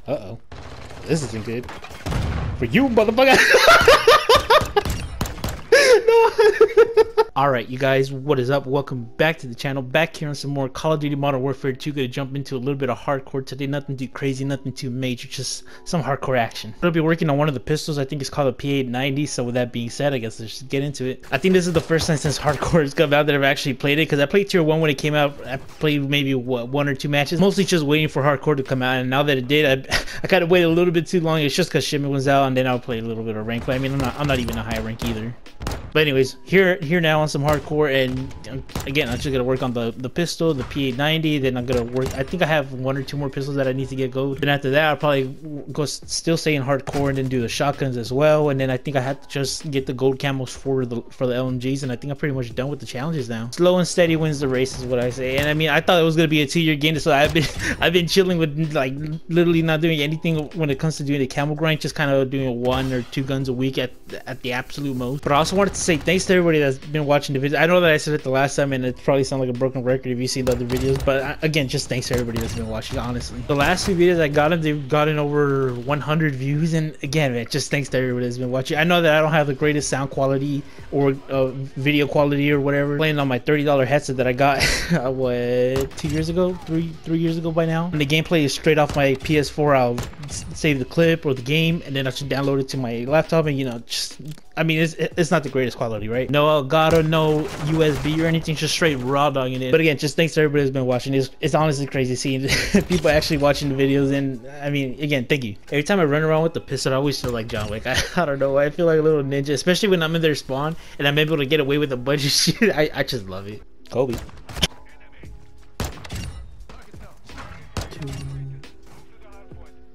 Uh-oh. This isn't good. For you, motherfucker! No! Alright, you guys, what is up? Welcome back to the channel. Back here on some more Call of Duty Modern Warfare 2. Gonna jump into a little bit of hardcore today. Nothing too crazy, nothing too major, just some hardcore action. I'll be working on one of the pistols. I think it's called a P890. So with that being said, I guess let's just get into it. I think this is the first time since hardcore has come out that I've actually played it, because I played tier 1 when it came out. I played maybe one or two matches, mostly just waiting for hardcore to come out, and now that it did, I kind of waited a little bit too long. It's just because shipment was out, and then I'll play a little bit of rank. But I mean, I'm not even a high rank either. But anyways, here now on some hardcore, and again, I'm just gonna work on the pistol, the P890. Then I'm gonna work. I think I have one or two more pistols that I need to get gold. Then after that, I'll probably go still stay in hardcore and then do the shotguns as well. And then I think I have to just get the gold camos for the LMGs. And I think I'm pretty much done with the challenges now. Slow and steady wins the race is what I say. And I mean, I thought it was gonna be a 2-year game, so I've been chilling with like literally not doing anything when it comes to doing the camo grind, just kind of doing 1 or 2 guns a week at the absolute most. But I also wanted to say thanks to everybody that's been watching the video. I know that I said it the last time, and it probably sounds like a broken record if you see the other videos, but again, just thanks to everybody that's been watching. Honestly, the last 2 videos I got them, they've gotten over 100 views, and again, man, just thanks to everybody that's been watching. I know that I don't have the greatest sound quality or video quality or whatever, playing on my $30 headset that I got what, 2 years ago, three years ago by now. And the gameplay is straight off my PS4. I'll save the clip or the game, and then I should download it to my laptop, and you know, just, I mean, it's not the greatest quality, right? No Elgato, no USB or anything, just straight raw dogging it. But again, just thanks to everybody who's been watching. It's honestly crazy seeing people actually watching the videos. And I mean, again, thank you. Every time I run around with the pistol, I always feel like John Wick. I don't know, I feel like a little ninja, especially when I'm in their spawn and I'm able to get away with a bunch of shit. I just love it. Kobe.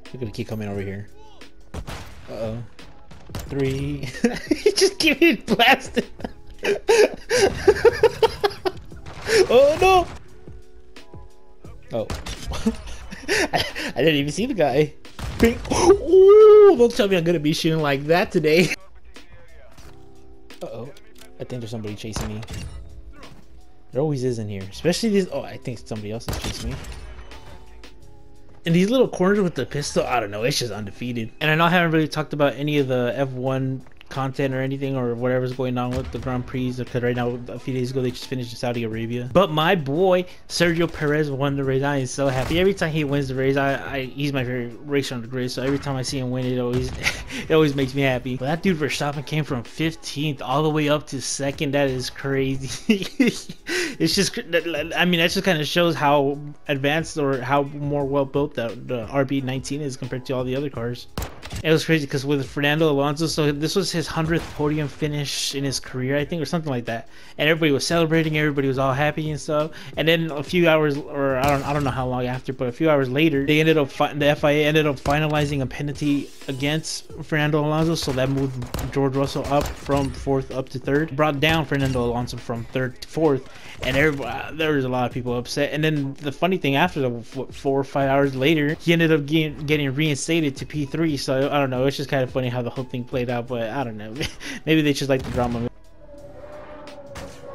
They're gonna keep coming over here. Uh-oh. 3. He just keep getting blasted. Oh no! Oh. I didn't even see the guy. Ooh, don't tell me I'm gonna be shooting like that today. Uh-oh. I think there's somebody chasing me. There always is in here. Especially these. Oh, I think somebody else is chasing me. In these little corners with the pistol, I don't know, it's just undefeated. And I know I haven't really talked about any of the F1 content or anything or whatever's going on with the Grand Prix, because right now, a few days ago, they just finished in Saudi Arabia. But my boy Sergio Perez won the race. I am so happy. Every time he wins the race, he's my favorite racer on the grid, so every time I see him win, it always makes me happy. But that dude Verstappen came from 15th all the way up to 2nd. That is crazy. It's just, I mean, that just kind of shows how advanced or how more well built that the RB19 is compared to all the other cars. It was crazy because with Fernando Alonso, so this was his 100th podium finish in his career, I think, or something like that. And everybody was celebrating, everybody was all happy and stuff. And then a few hours, or I don't know how long after, but a few hours later, they ended up the FIA ended up finalizing a penalty against Fernando Alonso, so that moved George Russell up from 4th up to 3rd, brought down Fernando Alonso from 3rd to 4th, and everybody, there was a lot of people upset. And then the funny thing, after the 4 or 5 hours later, he ended up getting reinstated to P3. So I don't know, it's just kind of funny how the whole thing played out, but I don't know. Maybe they just like the drama.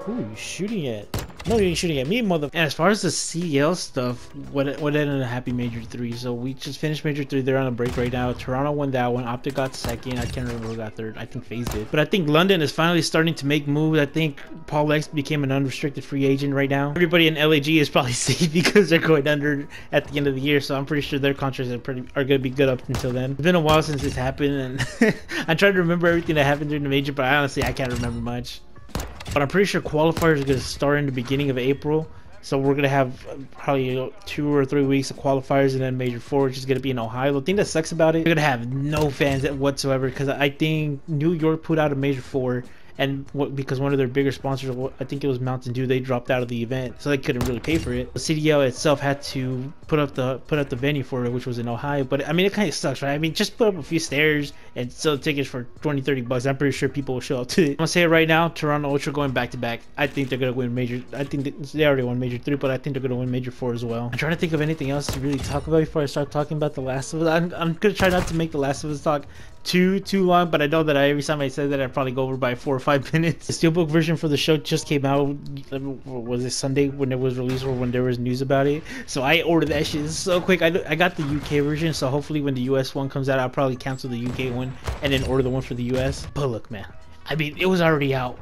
Who are you shooting at? No, you ain't shooting at me, mother. And as far as the CL stuff, what ended up happening Major 3. So we just finished Major 3. They're on a break right now. Toronto won that one. Optic got 2nd. I can't remember who got 3rd. I think FaZe did. But I think London is finally starting to make moves. I think Paul X became an unrestricted free agent right now. Everybody in LAG is probably safe because they're going under at the end of the year. So I'm pretty sure their contracts are going to be good up until then. It's been a while since this happened, and I'm trying to remember everything that happened during the Major, but honestly, I can't remember much. But I'm pretty sure qualifiers are going to start in the beginning of April. So we're going to have probably 2 or 3 weeks of qualifiers, and then Major 4, which is going to be in Ohio. The thing that sucks about it, we're going to have no fans whatsoever, because I think New York put out a Major 4. And because one of their bigger sponsors, I think it was Mountain Dew, they dropped out of the event, so they couldn't really pay for it. The CDL itself had to put up the venue for it, which was in Ohio. But I mean, it kind of sucks, right? I mean, just put up a few stairs and sell tickets for 20-30 bucks. I'm pretty sure people will show up to it. I'm gonna say it right now, Toronto Ultra going back to back. I think they're gonna win Major. I think they already won Major 3, but I think they're gonna win Major 4 as well. I'm trying to think of anything else to really talk about before I start talking about The Last of Us. I'm gonna try not to make The Last of Us talk too long, but I know that every time I say that, I probably go over by 4 or 5 5 minutes. The steelbook version for the show just came out. Was it Sunday when it was released or when there was news about it? So I ordered that shit so quick. I got the UK version, so hopefully when the US one comes out, I'll probably cancel the UK one and then order the one for the US. But look, man, I mean, it was already out.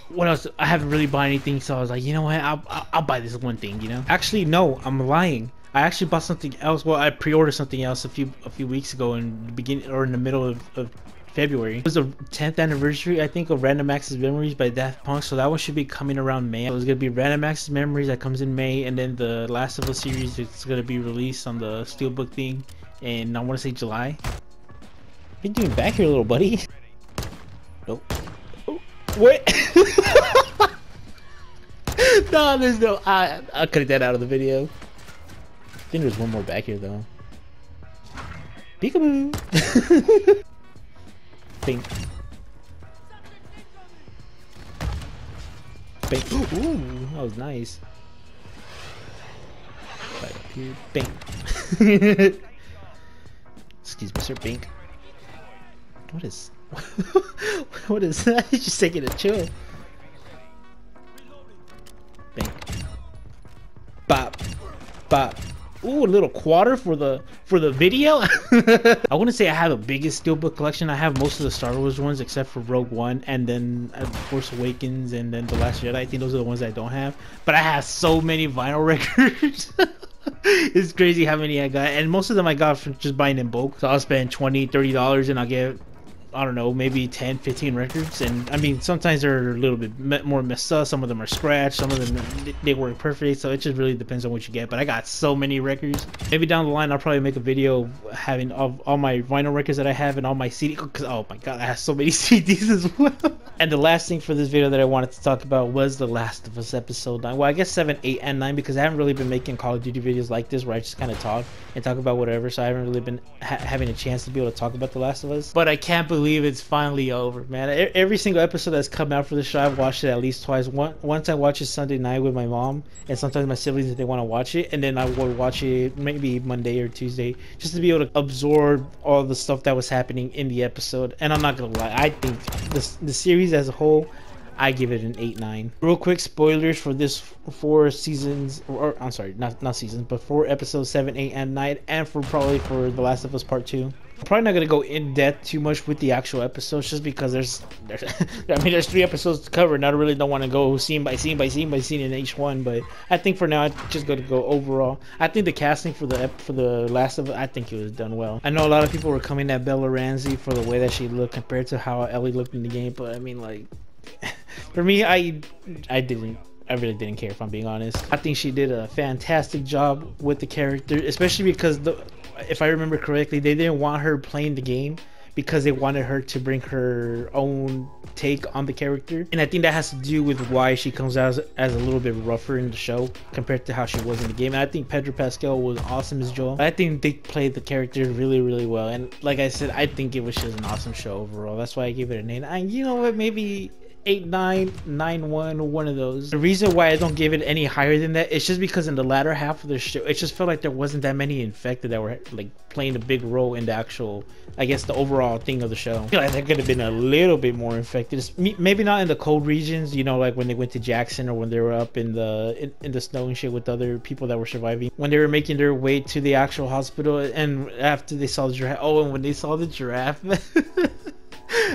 What else? I haven't really bought anything, so I was like, you know what? I'll buy this one thing, you know? Actually, no, I'm lying. I actually bought something else. Well, I pre-ordered something else a few weeks ago in the beginning or in the middle of February. It was the 10th anniversary, I think, of Random Access Memories by Daft Punk, so that one should be coming around May. So it's gonna be Random Access Memories that comes in May, and then the Last of Us series, it's gonna be released on the steelbook thing, and I want to say July. What are you doing back here, little buddy? Nope. Oh, what? No, there's no. I'll cut that out of the video. I think there's one more back here though. Peekaboo. Bink. Bink. Ooh, that was nice. Right up here. Bink. Excuse me, sir. Bink. What is? What is that? He's just taking a chill. Bink. Bop. Bop. Ooh, a little quarter for the video. I wouldn't say I have the biggest steelbook collection. I have most of the Star Wars ones except for Rogue One, and then Force Awakens, and then The Last Jedi. I think those are the ones I don't have. But I have so many vinyl records. It's crazy how many I got, and most of them I got from just buying in bulk. So I'll spend $20, $30 and I'll get, I don't know, maybe 10, 15 records. And I mean, sometimes they're a little bit more messed up. Some of them are scratched. Some of them, they work perfect. So it just really depends on what you get. But I got so many records. Maybe down the line, I'll probably make a video having of all my vinyl records that I have and all my CDs. Because, oh my God, I have so many CDs as well. And the last thing for this video that I wanted to talk about was The Last of Us Episode 9. Well, I guess 7, 8, and 9, because I haven't really been making Call of Duty videos like this where I just kind of talk about whatever. So I haven't really been having a chance to be able to talk about The Last of Us. But I can't believe it's finally over, man. Every single episode that's come out for the show, I've watched it at least twice. Once I watch it Sunday night with my mom, and sometimes my siblings if they want to watch it, and then I will watch it maybe Monday or Tuesday just to be able to absorb all the stuff that was happening in the episode. And I'm not gonna lie, I think the series as a whole, I give it an 8-9. Real quick spoilers for this 4 seasons, or I'm sorry, not seasons, but 4 episodes 7, 8, and 9, and probably for The Last of Us Part 2. I'm probably not gonna go in depth too much with the actual episodes, just because there's I mean, there's 3 episodes to cover, and I really don't want to go scene by scene in each one. But I think for now, I'm just gonna go overall. I think the casting for the Last of Us, I think it was done well. I know a lot of people were coming at Bella Ramsey for the way that she looked compared to how Ellie looked in the game, but I mean, like, for me, I really didn't care, if I'm being honest. I think she did a fantastic job with the character, especially because if I remember correctly, they didn't want her playing the game because they wanted her to bring her own take on the character. And I think that has to do with why she comes out as a little bit rougher in the show compared to how she was in the game. And I think Pedro Pascal was awesome as Joel. I think they played the character really, really well. And like I said, I think it was just an awesome show overall. That's why I gave it an 8. And you know what, maybe 8-9, 9-1, one of those. The reason why I don't give it any higher than that is just because in the latter half of the show, it just felt like there wasn't that many infected that were like playing a big role in the actual, I guess, the overall thing of the show. I feel like there could have been a little bit more infected. Maybe not in the cold regions, you know, like when they went to Jackson or when they were up in the snow and shit with other people that were surviving. When they were making their way to the actual hospital, and after they saw the giraffe. Oh, and when they saw the giraffe.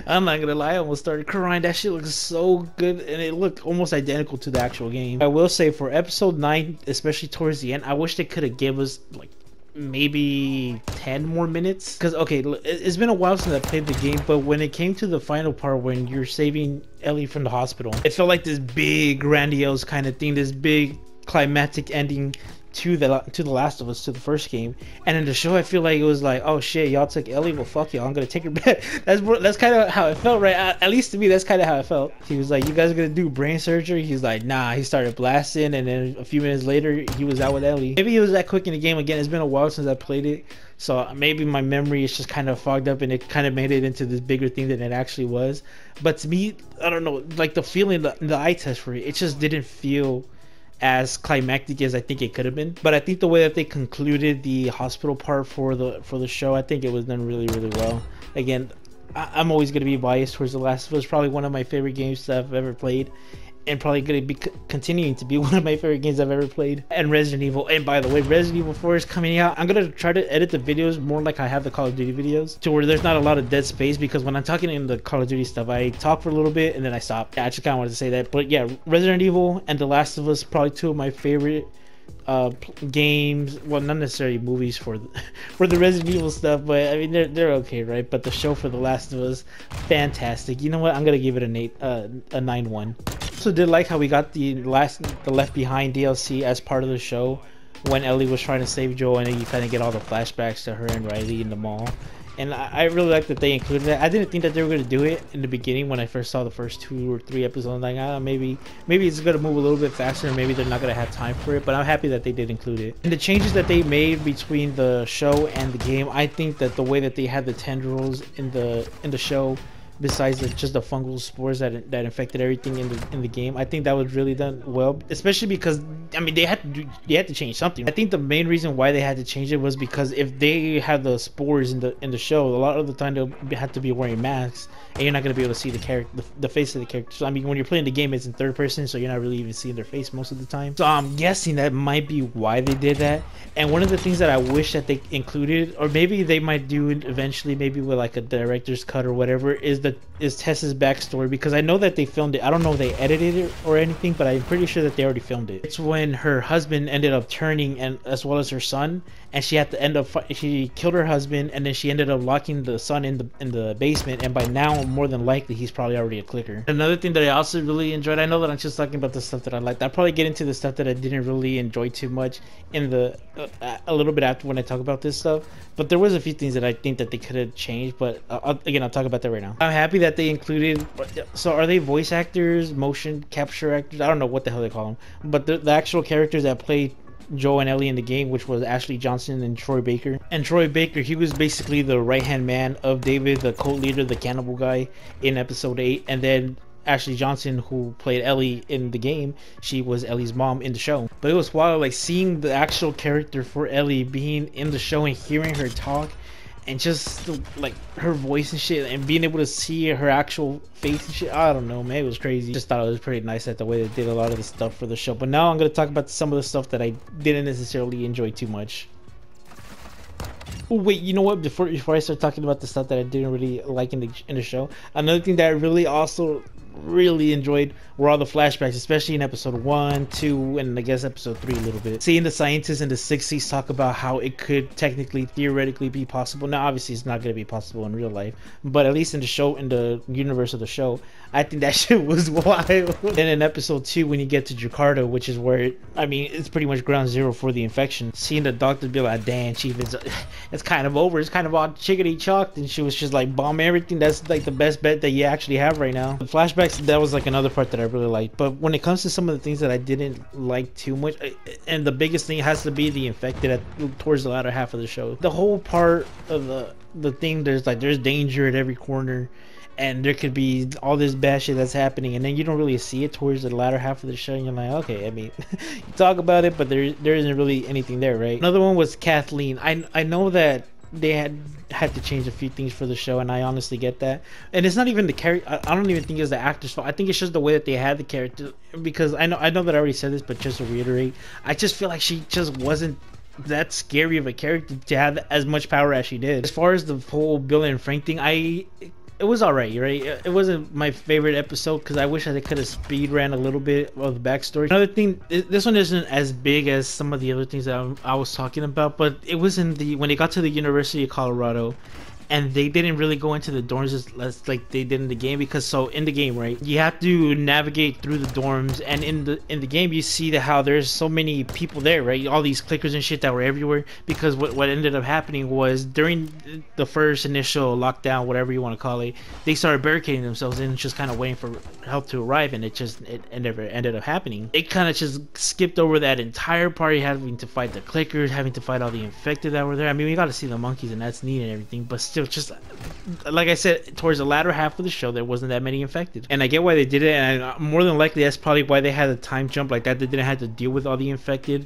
I'm not gonna lie, I almost started crying. That shit looks so good, and it looked almost identical to the actual game. I will say for episode 9, especially towards the end, I wish they could have given us like maybe 10 more minutes. Because okay, it's been a while since I played the game, but when it came to the final part when you're saving Ellie from the hospital, it felt like this big grandiose kind of thing, this big climactic ending to the Last of Us, to the first game. And in the show, I feel like it was like, oh shit, y'all took Ellie, well fuck y'all, I'm gonna take her back. That's kind of how it felt, right? At least to me, that's kind of how it felt. He was like, you guys are gonna do brain surgery? He's like, nah. He started blasting, and then a few minutes later, he was out with Ellie. Maybe he was that quick in the game. Again, it's been a while since I played it, so maybe my memory is just kind of fogged up, and it kind of made it into this bigger thing than it actually was. But to me, I don't know, like the feeling, the eye test for it just didn't feel as climactic as I think it could have been. But I think the way that they concluded the hospital part for the show, I think it was done really, really well. Again, I'm always gonna be biased towards The Last of Us. Probably one of my favorite games that I've ever played, and probably gonna be continuing to be one of my favorite games I've ever played. And Resident Evil. And by the way, Resident Evil 4 is coming out. I'm gonna try to edit the videos more like I have the Call of Duty videos, to where there's not a lot of dead space, because when I'm talking in the Call of Duty stuff, I talk for a little bit and then I stop. I just kind of wanted to say that. But yeah, Resident Evil and The Last of Us, probably two of my favorite games. Well, not necessarily movies for the Resident Evil stuff, but I mean they're okay, right? But the show for The Last of Us, fantastic. You know what? I'm gonna give it a 9-1. Also did like how we got the Left Behind DLC as part of the show, when Ellie was trying to save Joel, and then you kind of get all the flashbacks to her and Riley in the mall. And I really like that they included that. I didn't think that they were going to do it in the beginning when I first saw the first 2 or 3 episodes. I'm like, maybe it's going to move a little bit faster, and maybe they're not going to have time for it. But I'm happy that they did include it. And the changes that they made between the show and the game, I think that the way that they had the tendrils in the show, besides just the fungal spores that infected everything in the game, I think that was really done well. Especially because, I mean, they had to change something. I think the main reason why they had to change it was because if they had the spores in the show, a lot of the time they'll have to be wearing masks, and you're not going to be able to see the character, the face of the character. So I mean, when you're playing the game, it's in third person, so you're not really even seeing their face most of the time. So I'm guessing that might be why they did that. And one of the things that I wish that they included, or maybe they might do it eventually, maybe with like a director's cut or whatever, is Tess's backstory, because I know that they filmed it. I don't know if they edited it or anything, but I'm pretty sure that they already filmed it. It's when her husband ended up turning, and as well as her son, and she had to end up she killed her husband, and then she ended up locking the son in the basement, and by now more than likely he's probably already a clicker. Another thing that I also really enjoyed, I know that I'm just talking about the stuff that I liked, I'll probably get into the stuff that I didn't really enjoy too much in the a little bit after when I talk about this stuff, but there was a few things that I think that they could have changed, but I'll talk about that right now. I'm happy that they included, so are they voice actors, motion capture actors, I don't know what the hell they call them, but the actual characters that played Joel and Ellie in the game, which was Ashley Johnson and Troy Baker. And Troy Baker, he was basically the right-hand man of David, the cult leader, the cannibal guy in episode 8, and then Ashley Johnson, who played Ellie in the game, she was Ellie's mom in the show. But it was wild, like, seeing the actual character for Ellie being in the show and hearing her talk, and just like her voice and shit, and being able to see her actual face and shit. I don't know, man, it was crazy. Just thought it was pretty nice that the way they did a lot of the stuff for the show. But now I'm gonna talk about some of the stuff that I didn't necessarily enjoy too much. Oh wait, you know what? Before I start talking about the stuff that I didn't really like in the show, another thing that I really enjoyed were all the flashbacks, especially in episode 1, 2, and I guess episode 3 a little bit. Seeing the scientists in the 60s talk about how it could technically, theoretically be possible. Now obviously it's not going to be possible in real life, but at least in the show, in the universe of the show, I think that shit was wild. And in episode 2, when you get to Jakarta, which is where it's pretty much ground zero for the infection, seeing the doctor be like, damn chief, it's kind of over, it's kind of all chickadee chalked, and she was just like, bomb everything, that's like the best bet that you actually have right now. The flashbacks, that was like another part that I really liked. But when it comes to some of the things that I didn't like too much, and the biggest thing has to be the infected towards the latter half of the show. The whole part of the thing, there's danger at every corner, and there could be all this bad shit that's happening, and then you don't really see it towards the latter half of the show, and you're like, okay, I mean, you talk about it, but there isn't really anything there, right? Another one was Kathleen. I know that they had to change a few things for the show, and I honestly get that. And it's not even the character. I don't even think it's the actor's fault. I think it's just the way that they had the character, because I know that I already said this, but just to reiterate, I just feel like she just wasn't that scary of a character to have as much power as she did. As far as the whole Bill and Frank thing, it was alright, right? It wasn't my favorite episode, because I wish I could have speed ran a little bit of the backstory. Another thing, this one isn't as big as some of the other things that I was talking about, but it was when they got to the University of Colorado, and they didn't really go into the dorms as like they did in the game, because so in the game, right, you have to navigate through the dorms, and in the game you see how there's so many people there, right, all these clickers and shit that were everywhere, because what ended up happening was during the first initial lockdown, whatever you want to call it, they started barricading themselves and just kind of waiting for help to arrive, and it never ended up happening. It kind of just skipped over that entire party, having to fight the clickers, having to fight all the infected that were there. I mean, we got to see the monkeys, and that's neat and everything, but still, just like I said, towards the latter half of the show, there wasn't that many infected, and I get why they did it, and more than likely that's probably why they had a time jump like that. They didn't have to deal with all the infected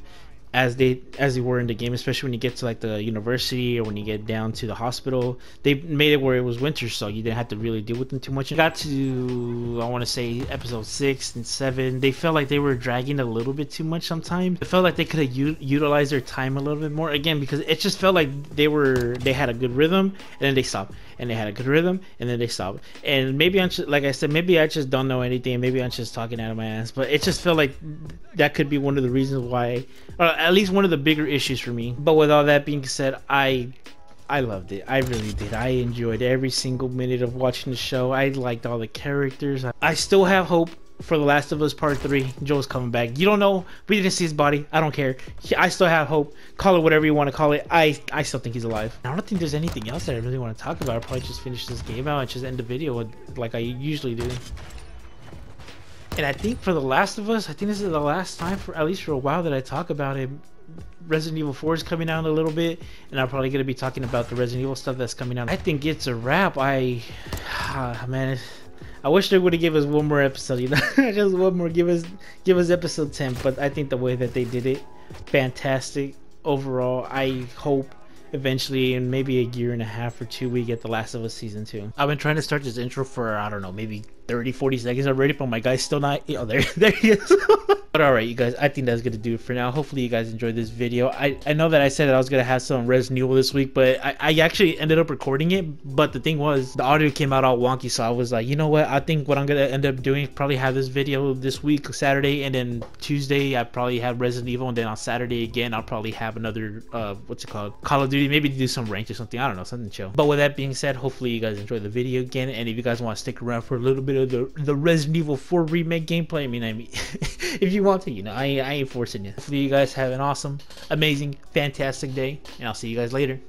as they were in the game, especially when you get to like the university or when you get down to the hospital. They made it where it was winter, so you didn't have to really deal with them too much. It got to, I want to say, episode 6 and 7, they felt like they were dragging a little bit too much sometimes. It felt like they could have utilized their time a little bit more, again, because it just felt like they had a good rhythm and then they stopped, and they had a good rhythm and then they stopped. And maybe I'm just, like I said, maybe I just don't know anything, maybe I'm just talking out of my ass, but it just felt like that could be one of the reasons why, or at least one of the bigger issues for me. But with all that being said, I loved it. I really did. I enjoyed every single minute of watching the show. I liked all the characters. I still have hope for The Last of Us Part 3. Joel's coming back. You don't know. We didn't see his body. I don't care. I still have hope. Call it whatever you want to call it. I still think he's alive. I don't think there's anything else that I really want to talk about. I'll probably just finish this game out and just end the video like I usually do. And I think for The Last of Us, I think this is the last time, for at least for a while, that I talk about it. Resident Evil 4 is coming out in a little bit, and I'm probably going to be talking about the Resident Evil stuff that's coming out. I think it's a wrap. Man, I wish they would have given us one more episode, you know, just one more, give us episode 10. But I think the way that they did it, fantastic overall. I hope eventually in maybe a year and a half or 2 we get The Last of Us season 2. I've been trying to start this intro for, I don't know, maybe 30-40 seconds already, but my guy's still not, oh, there he is. But alright, you guys, I think that's gonna do it for now. Hopefully you guys enjoyed this video. I know that I said that I was gonna have some Resident Evil this week, but I actually ended up recording it. But the thing was, the audio came out all wonky, so I was like, you know what, I think what I'm gonna end up doing is probably have this video this week, Saturday, and then Tuesday I probably have Resident Evil, and then on Saturday again I'll probably have another what's it called, Call of Duty, maybe do some ranked or something, I don't know, something chill. But with that being said, hopefully you guys enjoyed the video again, and if you guys want to stick around for a little bit of the Resident Evil 4 remake gameplay, I mean if you want to, you know, I ain't forcing you. Hopefully you guys have an awesome, amazing, fantastic day, and I'll see you guys later.